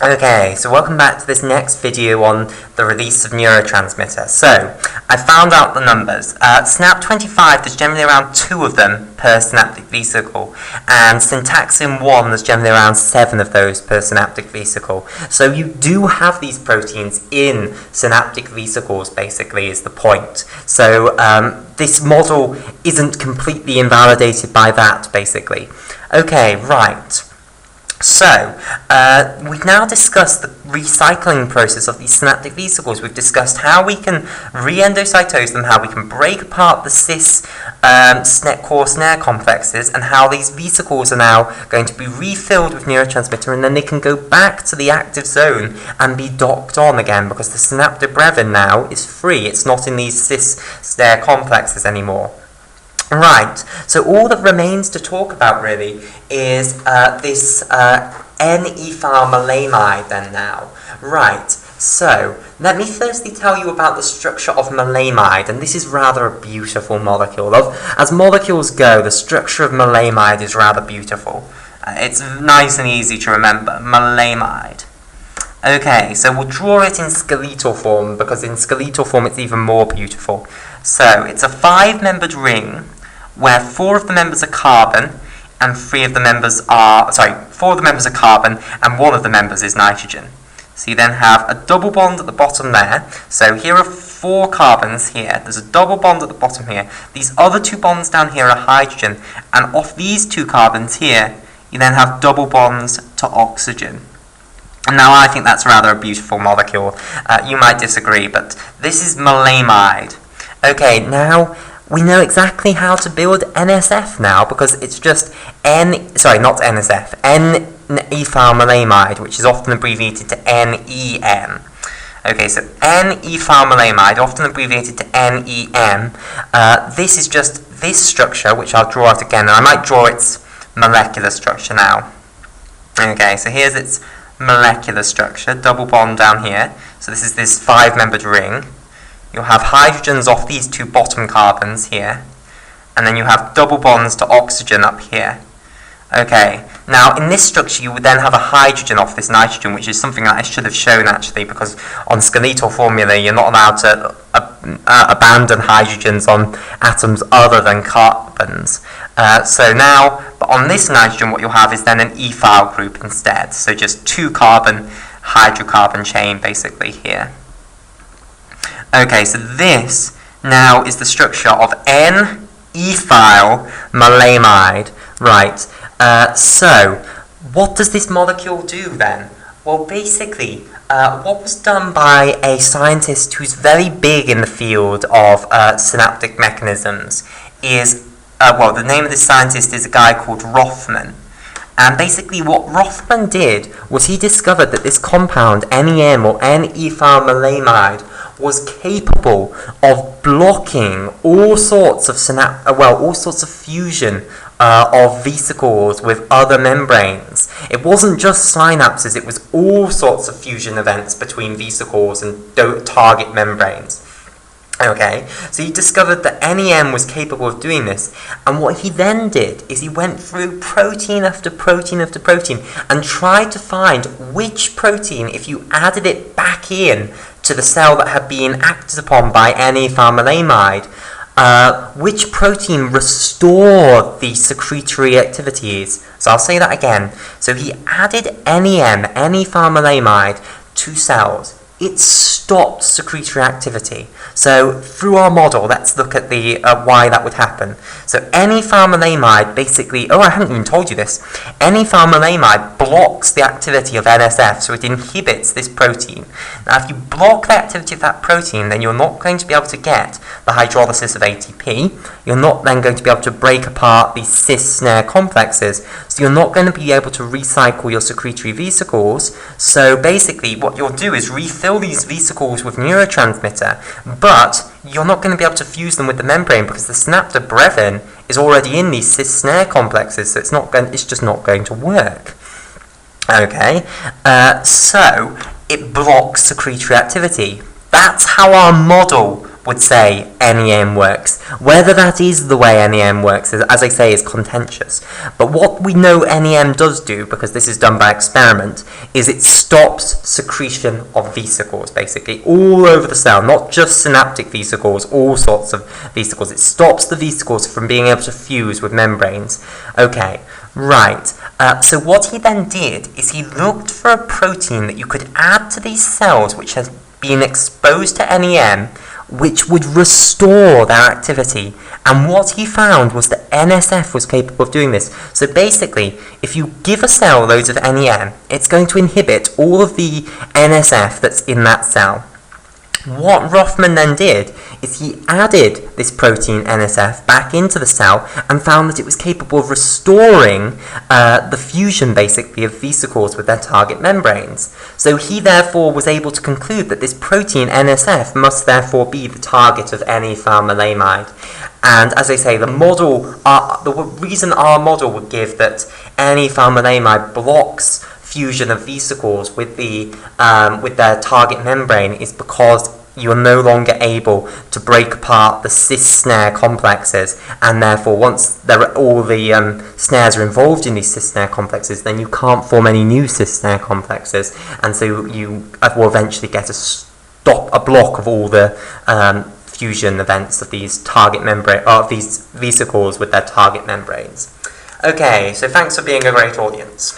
Okay, so welcome back to this next video on the release of neurotransmitter. So, I found out the numbers. SNAP25, there's generally around 2 of them per synaptic vesicle, and syntaxin 1, there's generally around 7 of those per synaptic vesicle. So you do have these proteins in synaptic vesicles, basically, is the point. So this model isn't completely invalidated by that, basically. Okay, right. So, we've now discussed the recycling process of these synaptic vesicles. We've discussed how we can re-endocytose them, how we can break apart the cis core snare complexes, and how these vesicles are now going to be refilled with neurotransmitter, and then they can go back to the active zone and be docked on again, because the synaptobrevin now is free. It's not in these cis snare complexes anymore. Right, so all that remains to talk about really is this N-ethyl-malamide then now. Right, so let me firstly tell you about the structure of malamide, and this is rather a beautiful molecule. As molecules go, the structure of malamide is rather beautiful. It's nice and easy to remember, malamide. Okay, so we'll draw it in skeletal form, because in skeletal form it's even more beautiful. So, it's a 5-membered ring, where 4 of the members are carbon, and 4 of the members are carbon, and 1 of the members is nitrogen. So you then have a double bond at the bottom there. So here are 4 carbons here. There's a double bond at the bottom here. These other 2 bonds down here are hydrogen, and off these 2 carbons here, you then have double bonds to oxygen. And now I think that's rather a beautiful molecule. You might disagree, but this is malamide. Okay, now we know exactly how to build NSF now, because it's just N-ethyl-malamide, which is often abbreviated to NEM. Okay, so N-ethyl-malamide, often abbreviated to NEM. This is just this structure, which I'll draw out again, and I might draw its molecular structure now. Okay, so here's its molecular structure, double bond down here. So this is this 5-membered ring. You'll have hydrogens off these 2 bottom carbons here, and then you have double bonds to oxygen up here. Okay, now in this structure you would then have a hydrogen off this nitrogen, which is something that I should have shown actually, because on skeletal formula you're not allowed to abandon hydrogens on atoms other than carbons. So now, but on this nitrogen what you'll have is then an ethyl group instead, so just 2 carbon hydrocarbon chain basically here. Okay, so this now is the structure of N-ethyl-malamide. Right, so what does this molecule do then? Well, basically, what was done by a scientist who's very big in the field of synaptic mechanisms is, well, the name of this scientist is a guy called Rothman. And basically what Rothman did was he discovered that this compound, NEM or N-ethyl-malamide, was capable of blocking all sorts of fusion of vesicles with other membranes. It wasn't just synapses, it was all sorts of fusion events between vesicles and target membranes. Okay, so he discovered that NEM was capable of doing this, and what he then did is he went through protein after protein after protein and tried to find which protein, if you added it back in to the cell that had been acted upon by N-ethyl-malamide, which protein restored the secretory activities. So I'll say that again. So he added NEM, N-ethyl-malamide, to cells. It stopped secretory activity. So through our model, let's look at the why that would happen. So N-ethyl-malamide basically, oh, I haven't even told you this. N-ethyl-malamide blocks the activity of NSF, so it inhibits this protein. Now, if you block the activity of that protein, then you're not going to be able to get the hydrolysis of ATP. You're not then going to be able to break apart these cis-snare complexes. So you're not going to be able to recycle your secretory vesicles. So basically, what you'll do is refill these vesicles with neurotransmitter, but you're not going to be able to fuse them with the membrane because the synaptobrevin is already in these cis-snare complexes, so it's just not going to work. Okay, so it blocks secretory activity. That's how our model would say NEM works. Whether that is the way NEM works, as I say, is contentious. But what we know NEM does do, because this is done by experiment, is it stops secretion of vesicles, basically, all over the cell, not just synaptic vesicles, all sorts of vesicles. It stops the vesicles from being able to fuse with membranes. Okay, right. So what he then did is he looked for a protein that you could add to these cells which has been exposed to NEM, which would restore their activity. And what he found was that NSF was capable of doing this. So basically, if you give a cell loads of NEM, it's going to inhibit all of the NSF that's in that cell. What Rothman then did is he added this protein NSF back into the cell and found that it was capable of restoring the fusion, basically, of vesicles with their target membranes. So he therefore was able to conclude that this protein NSF must therefore be the target of any pharmalamide. And as I say, the reason our model would give that any pharmalamide blocks fusion of vesicles with their target membrane is because you're no longer able to break apart the cis-snare complexes, and therefore once all the snares are involved in these cis-snare complexes, then you can't form any new cis-snare complexes, and so you will eventually get a block of all the fusion events of these target membrane, of these vesicles with their target membranes. Okay, so thanks for being a great audience.